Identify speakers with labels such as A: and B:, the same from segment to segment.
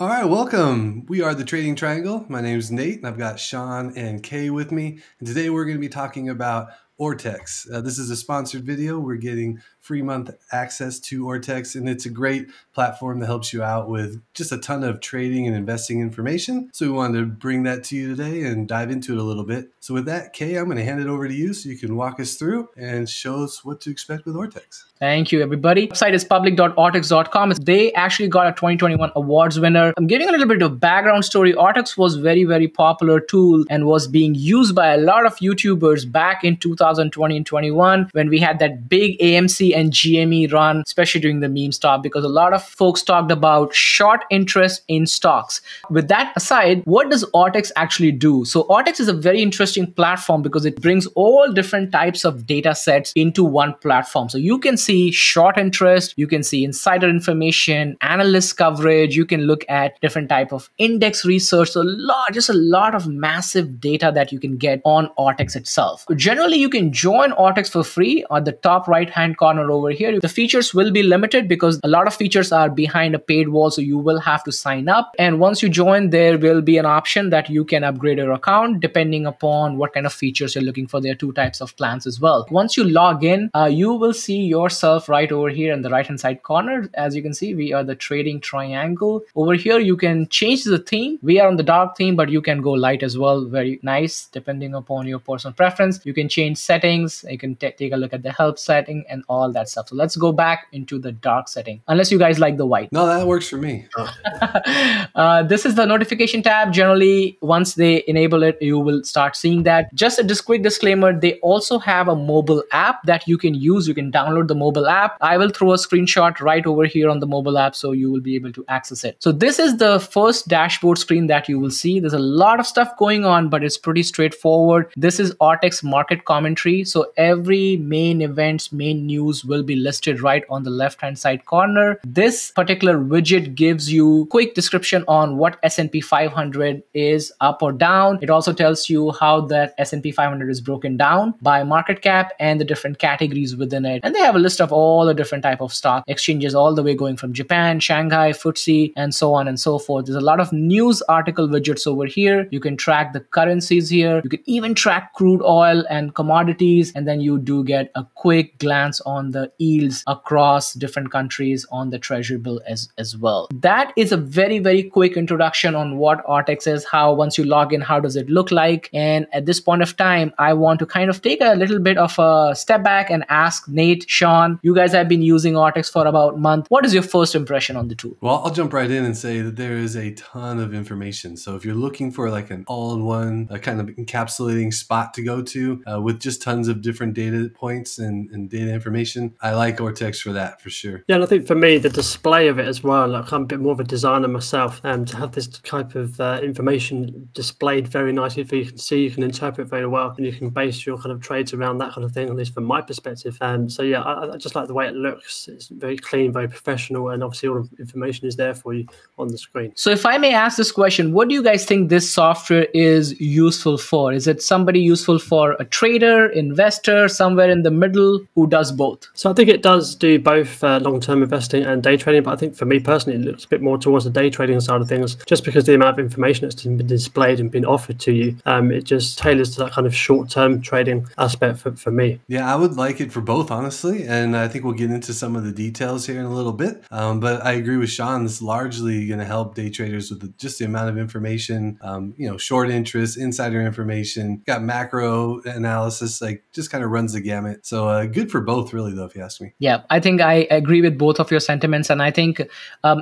A: All right, welcome. We are the Trading Triangle. My name is Nate, and I've got Sean and Kaye with me. And today we're going to be talking about Ortex. This is a sponsored video. We're getting free month access to Ortex, and it's a great platform that helps you out with just a ton of trading and investing information. So we wanted to bring that to you today and dive into it a little bit. So with that, Kaye, I'm going to hand it over to you so you can walk us through and show us what to expect with Ortex.
B: Thank you, everybody. The website is public.ortex.com. They actually got a 2021 awards winner. I'm giving a little bit of background story. Ortex was very, very popular tool and was being used by a lot of YouTubers back in 2020 and 21 when we had that big AMC and GME run, especially during the meme stock, because a lot of folks talked about short interest in stocks. With that aside, what does Ortex actually do? So Ortex is a very interesting platform because it brings all different types of data sets into one platform. So you can see short interest, you can see insider information, analyst coverage, you can look at different type of index research. So just a lot of massive data that you can get on Ortex itself. Generally, you can join Ortex for free on the top right hand corner over here. The features will be limited because a lot of features are behind a paid wall, so you will have to sign up. And once you join, there will be an option that you can upgrade your account depending upon what kind of features you're looking for. There are two types of plans as well. Once you log in, you will see yourself right over here in the right hand side corner. As you can see, we are the Trading Triangle. Over here, you can change the theme. We are on the dark theme, but you can go light as well. Very nice, depending upon your personal preference. You can change settings. You can take a look at the help setting and all that stuff. So let's go back into the dark setting, unless you guys like the white.
A: No, that works for me.
B: This is the notification tab. Generally, once they enable it, you will start seeing that. Just a quick disclaimer, they also have a mobile app that you can use. You can download the mobile app. I will throw a screenshot right over here on the mobile app so you will be able to access it. So this is the first dashboard screen that you will see. There's a lot of stuff going on, but it's pretty straightforward. This is Ortex market commentary. So every main events, main news will be listed right on the left-hand side corner. This particular widget gives you quick description on what S&P 500 is up or down. It also tells you how that S&P 500 is broken down by market cap and the different categories within it. And they have a list of all the different type of stock exchanges, all the way going from Japan, Shanghai, FTSE, and so on and so forth. There's a lot of news article widgets over here. You can track the currencies here. You can even track crude oil and commodities. And then you do get a quick glance on the yields across different countries on the treasury bill as well. That is a very, very quick introduction on what Ortex is, how once you log in, how does it look like? And at this point of time, I want to kind of take a little bit of a step back and ask Nate, Sean, you guys have been using Ortex for about a month. What is your first impression on the tool?
A: Well, I'll jump right in and say that there is a ton of information. So if you're looking for like an all-in-one kind of encapsulating spot to go to with just tons of different data points and data information, I like Ortex for that, for sure.
C: Yeah, and I think for me, the display of it as well, like I'm a bit more of a designer myself, to have this type of information displayed very nicely for you can see, you can interpret very well, and you can base your kind of trades around that kind of thing, at least from my perspective. So yeah, I just like the way it looks. It's very clean, very professional, and obviously all the information is there for you on the screen.
B: So if I may ask this question, what do you guys think this software is useful for? Is it somebody useful for a trader, investor, somewhere in the middle, who does both?
C: So I think it does do both long-term investing and day trading, but I think for me personally, it looks a bit more towards the day trading side of things, just because the amount of information that's been displayed and been offered to you, it just tailors to that kind of short-term trading aspect for me.
A: Yeah, I would like it for both, honestly, and I think we'll get into some of the details here in a little bit, but I agree with Sean. This is largely going to help day traders with just the amount of information, short interest, insider information, got macro analysis, like just kind of runs the gamut. So good for both, really, though, if you ask me.
B: Yeah, I think I agree with both of your sentiments. And I think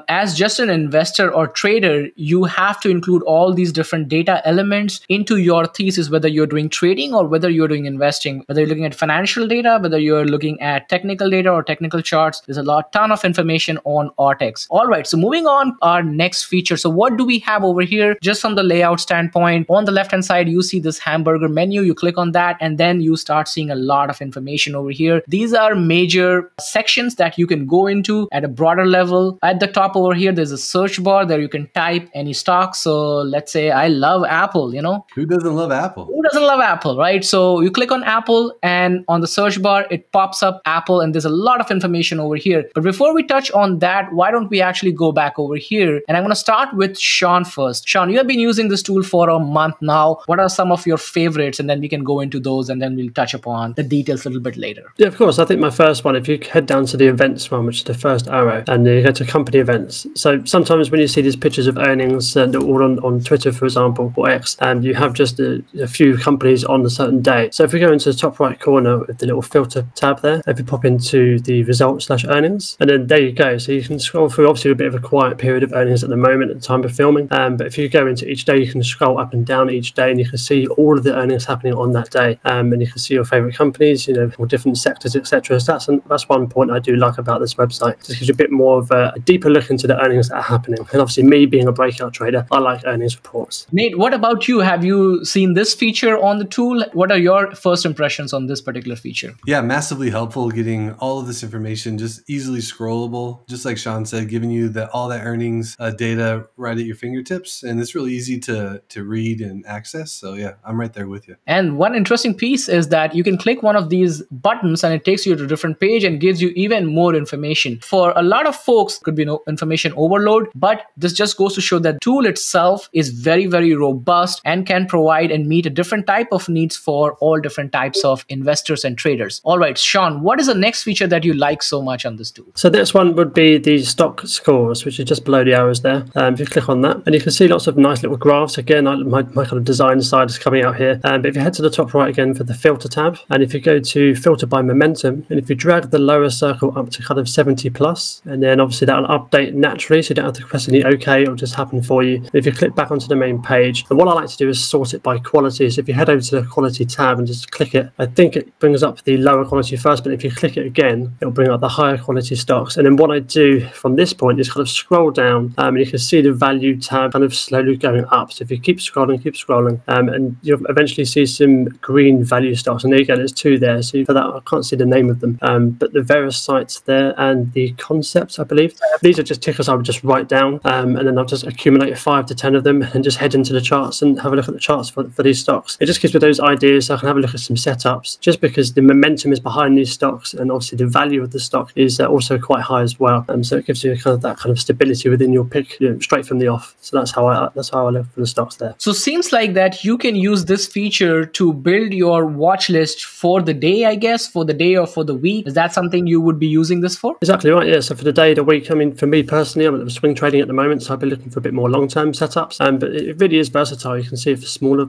B: as just an investor or trader, you have to include all these different data elements into your thesis, whether you're doing trading or whether you're doing investing, whether you're looking at financial data, whether you're looking at technical data or technical charts. There's a ton of information on Ortex. All right, so moving on, our next feature. So what do we have over here? Just from the layout standpoint, on the left-hand side, you see this hamburger menu. You click on that, and then you start seeing a lot of information over here. These are major sections that you can go into at a broader level. At the top over here, there's a search bar there. You can type any stock. So let's say I love Apple,
A: Who doesn't love Apple?
B: Who doesn't love Apple, right? So you click on Apple and on the search bar, it pops up Apple and there's a lot of information over here. But before we touch on that, why don't we actually go back over here? And I'm going to start with Sean first. Sean, you have been using this tool for a month now. What are some of your favorites? And then we can go into those and then we'll touch upon the details a little bit later.
C: Yeah, of course. I think my first one, if you head down to the events one, which is the first arrow, and you go to company events. So sometimes when you see these pictures of earnings all on Twitter, for example, or X, and you have just a few companies on a certain day. So if we go into the top right corner with the little filter tab there, if you pop into the results/earnings, and then there you go. So you can scroll through, obviously a bit of a quiet period of earnings at the moment at the time of filming. But if you go into each day, you can scroll up and down each day and you can see all of the earnings happening on that day. And you can see your favorite companies, or different sectors, etc. So that's one point I do like about this website. It just gives you a bit more of a deeper look into the earnings that are happening. And obviously me being a breakout trader, I like earnings reports.
B: Nate, what about you? Have you seen this feature on the tool? What are your first impressions on this particular feature?
A: Yeah, massively helpful, getting all of this information just easily scrollable, just like Sean said, giving you all that earnings data right at your fingertips. And it's really easy to read and access. So yeah, I'm right there with you.
B: And one interesting piece is that you can click one of these buttons and it takes you to a different page and gives you even more information. For a lot of folks, could be no information overload, but this just goes to show that the tool itself is very, very robust and can provide and meet a different type of needs for all different types of investors and traders. All right, Sean, what is the next feature that you like so much on this tool?
C: So this one would be the stock scores, which is just below the arrows there. If you click on that, and you can see lots of nice little graphs. Again, my kind of design side is coming out here. But if you head to the top right again for the filter tab, and if you go to filter by momentum, and if you drag the lower circle up to kind of 70 plus, and then obviously that'll update naturally, so you don't have to press any OK, it'll just happen for you. And if you click back onto the main page, and what I like to do is sort it by quality. So if you head over to the quality tab and just click it, I think it brings up the lower quality first, but if you click it again, it'll bring up the higher quality stocks. And then what I do from this point is kind of scroll down, and you can see the value tab kind of slowly going up. So if you keep scrolling, and you'll eventually see some green value stocks. And there you go, there's two there. So for that, I can't see the name of them, but the various sites there and the concepts, I believe. These are just tickers I would just write down, and then I'll just accumulate 5 to 10 of them and just head into the charts and have a look at the charts for these stocks. It just gives me those ideas so I can have a look at some setups, just because the momentum is behind these stocks, and obviously the value of the stock is also quite high as well. So it gives you that kind of stability within your pick, straight from the off. So that's how I look for the stocks there.
B: So seems like that you can use this feature to build your watch list for the day, I guess, for the day or for the week. Is that something you would be using this for?
C: Exactly right, yeah. So for the day, the week, I mean, for me personally, I'm swing trading at the moment, so I've been looking for a bit more long-term setups. But it really is versatile. You can see it for smaller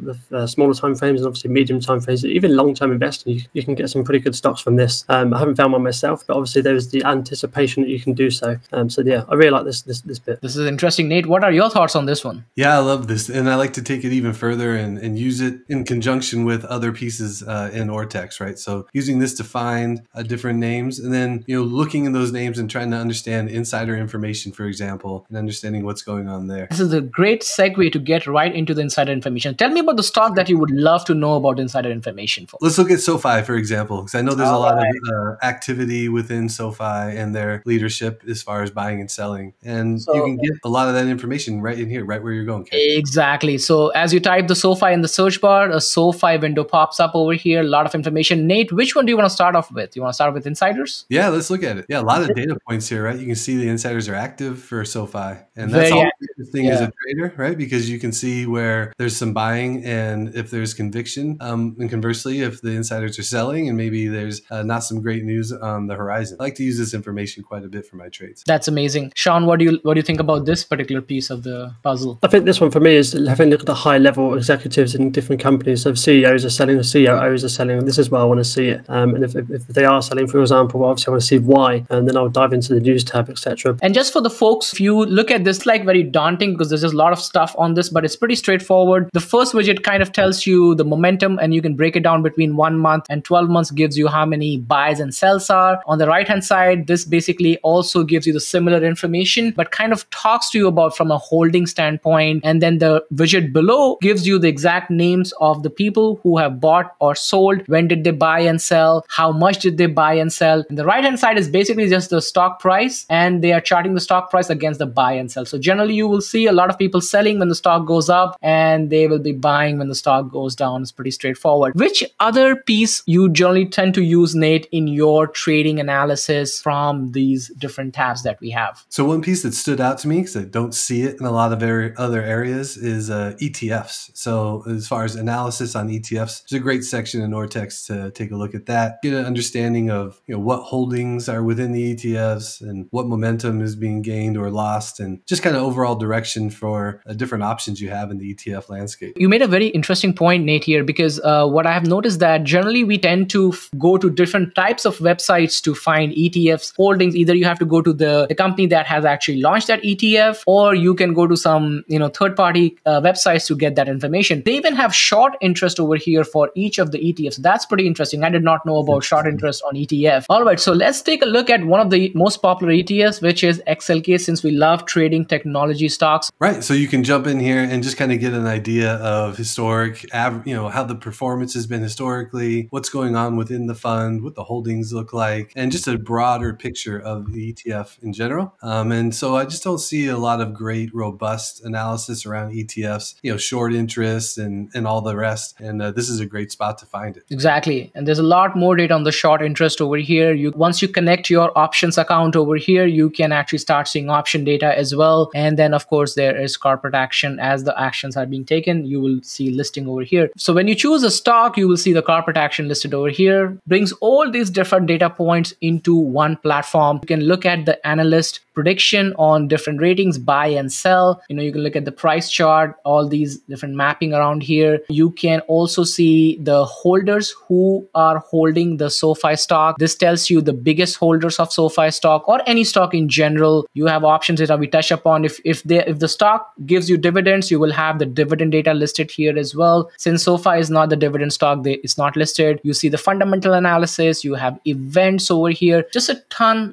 C: time frames and obviously medium time frames, even long-term investing. You can get some pretty good stocks from this. I haven't found one myself, but obviously there's the anticipation that you can do so. So yeah, I really like this bit.
B: This is interesting, Nate. What are your thoughts on this one?
A: Yeah, I love this, and I like to take it even further and use it in conjunction with other pieces in Ortex, right? So using this to find different names, and then looking in those names and trying to understand insider information, for example, and understanding what's going on there.
B: This is a great segue to get right into the insider information. Tell me about the stock that you would love to know about insider information for.
A: Let's look at SoFi, for example, because I know there's a lot of activity within SoFi and their leadership as far as buying and selling. And you can get a lot of that information right in here, right where you're going, Kaye.
B: Exactly. So as you type the SoFi in the search bar, a SoFi window pops up over here, a lot of information. Nate, which one do you want to start off with? You want to start with insiders?
A: Yeah, let's look at it. Yeah, a lot of data points here, right? You can see the insiders are active for SoFi. And that's all interesting as a trader, right? Because you can see where there's some buying and if there's conviction. And conversely, if the insiders are selling and maybe there's not some great news on the horizon. I like to use this information quite a bit for my trades.
B: That's amazing. Sean, what do you think about this particular piece of the puzzle?
C: I think this one for me is having a look at the high level executives in different companies. So if CEOs are selling, the COOs are selling, this is where I want to see it. And if they are selling, for example, well, obviously I want to see why, and then I'll dive into the news tab, etc.
B: And just for the folks, if you look at this, like very daunting daunting because there's just a lot of stuff on this, but it's pretty straightforward. The first widget kind of tells you the momentum, and you can break it down between 1 month and 12 months, gives you how many buys and sells are. On the right hand side, this basically also gives you the similar information, but kind of talks to you about from a holding standpoint. And then the widget below gives you the exact names of the people who have bought or sold, when did they buy and sell, how much did they buy and sell. And the right hand side is basically just the stock price, and they are charting the stock price against the buy and sell. So generally you will see a lot of people selling when the stock goes up, and they will be buying when the stock goes down. It's pretty straightforward. Which other piece you generally tend to use, Nate, in your trading analysis from these different tabs that we have?
A: So one piece that stood out to me, because I don't see it in a lot of other areas, is ETFs. So as far as analysis on ETFs, there's a great section in Ortex to take a look at that, get an understanding of what holdings are within the ETFs and what momentum is being gained or lost, and just kind of overall direction for different options you have in the ETF landscape.
B: You made a very interesting point, Nate, here, because what I have noticed that generally we tend to go to different types of websites to find ETFs holdings. Either you have to go to the company that has actually launched that ETF, or you can go to some third-party websites to get that information. They even have short interest over here for each of the ETFs. That's pretty interesting. I did not know about short interest on ETF. All right, so let's take a look at one of the most popular ETFs, which is XLK, since we love trading technology stocks.
A: Right, so you can jump in here and just kind of get an idea of historic, how the performance has been historically, what's going on within the fund, what the holdings look like, and just a broader picture of the ETF in general. And so I just don't see a lot of great, robust analysis around ETFs, short interest and all the rest. And this is a great spot to find it.
B: Exactly. And there's a lot more data on the short interest over here. Once you connect your options account over here, you can actually start seeing option data as well. And then, of course, there is corporate action. As the actions are being taken, you will see listing over here. So when you choose a stock, you will see the corporate action listed over here. Brings all these different data points into one platform. You can look at the analyst prediction on different ratings, buy and sell. You can look at the price chart, all these different mapping around here. You can also see the holders who are holding the SoFi stock. This tells you the biggest holders of SoFi stock or any stock in general. You have options that we touch upon. If the stock gives you dividends, you will have the dividend data listed here as well. Since SoFi is not the dividend stock, it's not listed. You see the fundamental analysis. You have events over here. Just a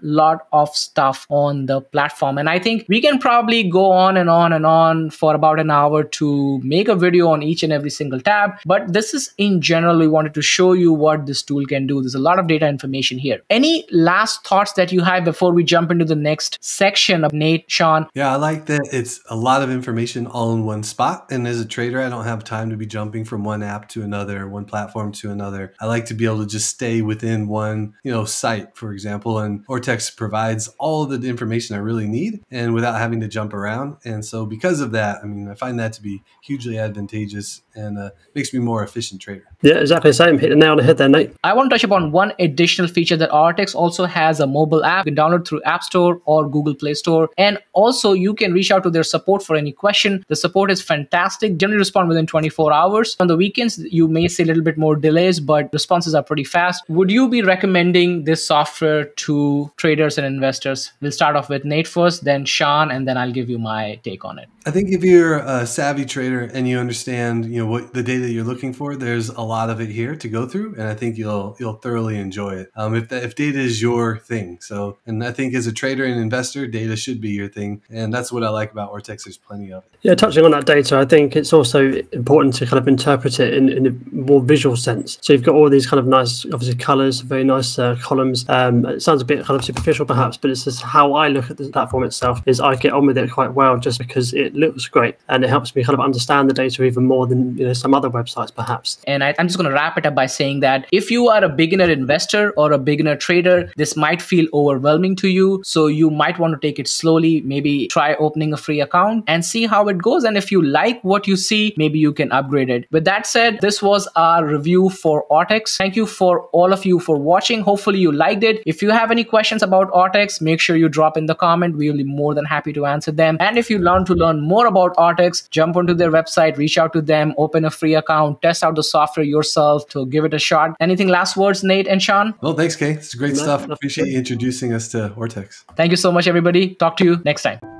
B: lot of stuff on the platform. And I think we can probably go on and on and on for about an hour to make a video on each and every single tab. But this is in general, we wanted to show you what this tool can do. There's a lot of data information here. Any last thoughts that you have before we jump into the next section of Nate, Sean?
A: Yeah, I like that it's a lot of information all in one spot. And as a trader, I don't have time to be jumping from one app to another, one platform to another. I like to be able to just stay within one, site, for example. And Ortex provides all the information I really need and without having to jump around. And so because of that, I find that to be hugely advantageous and makes me a more efficient trader.
C: Yeah, exactly the same. Hit the nail on the head there, Nate.
B: I want to touch upon one additional feature that Ortex also has, a mobile app. You can download through App Store or Google Play Store. And also you can reach out to their support for any question. The support is fantastic. Generally respond within 24 hours. On the weekends, you may see a little bit more delays, but responses are pretty fast. Would you be recommending this software to traders and investors? We'll start off with Nate first, then Sean, and then I'll give you my take on it.
A: I think if you're a savvy trader and you understand, what the data you're looking for, there's a lot of it here to go through, and I think you'll thoroughly enjoy it. If data is your thing, and I think as a trader and investor, data should be your thing, and that's what I like about Ortex. There's plenty of it.
C: Yeah, touching on that data, I think it's also important to kind of interpret it in a more visual sense. So you've got all these kind of nice, obviously colors, very nice columns. It sounds a bit kind of superficial perhaps, but it's just how I look at the platform itself. Is I get on with it quite well just because it looks great and it helps me kind of understand the data even more than some other websites perhaps.
B: And I'm just going to wrap it up by saying that if you are a beginner investor or a beginner trader, this might feel overwhelming to you. So you might want to take it slowly, maybe try opening a free account and see how it goes. And if you like what you see, maybe you can upgrade it. With that said, this was our review for Ortex. Thank you for all of you for watching. Hopefully you liked it. If you have any questions about Ortex, make sure you drop in the comment. We'll be more than happy to answer them. And if you want to learn more about Ortex, jump onto their website, reach out to them, open a free account, test out the software yourself to give it a shot. Anything last words, Nate and Sean?
A: Well, thanks, Kaye. It's great stuff. Appreciate you introducing us to Ortex.
B: Thank you so much, everybody. Talk to you next time.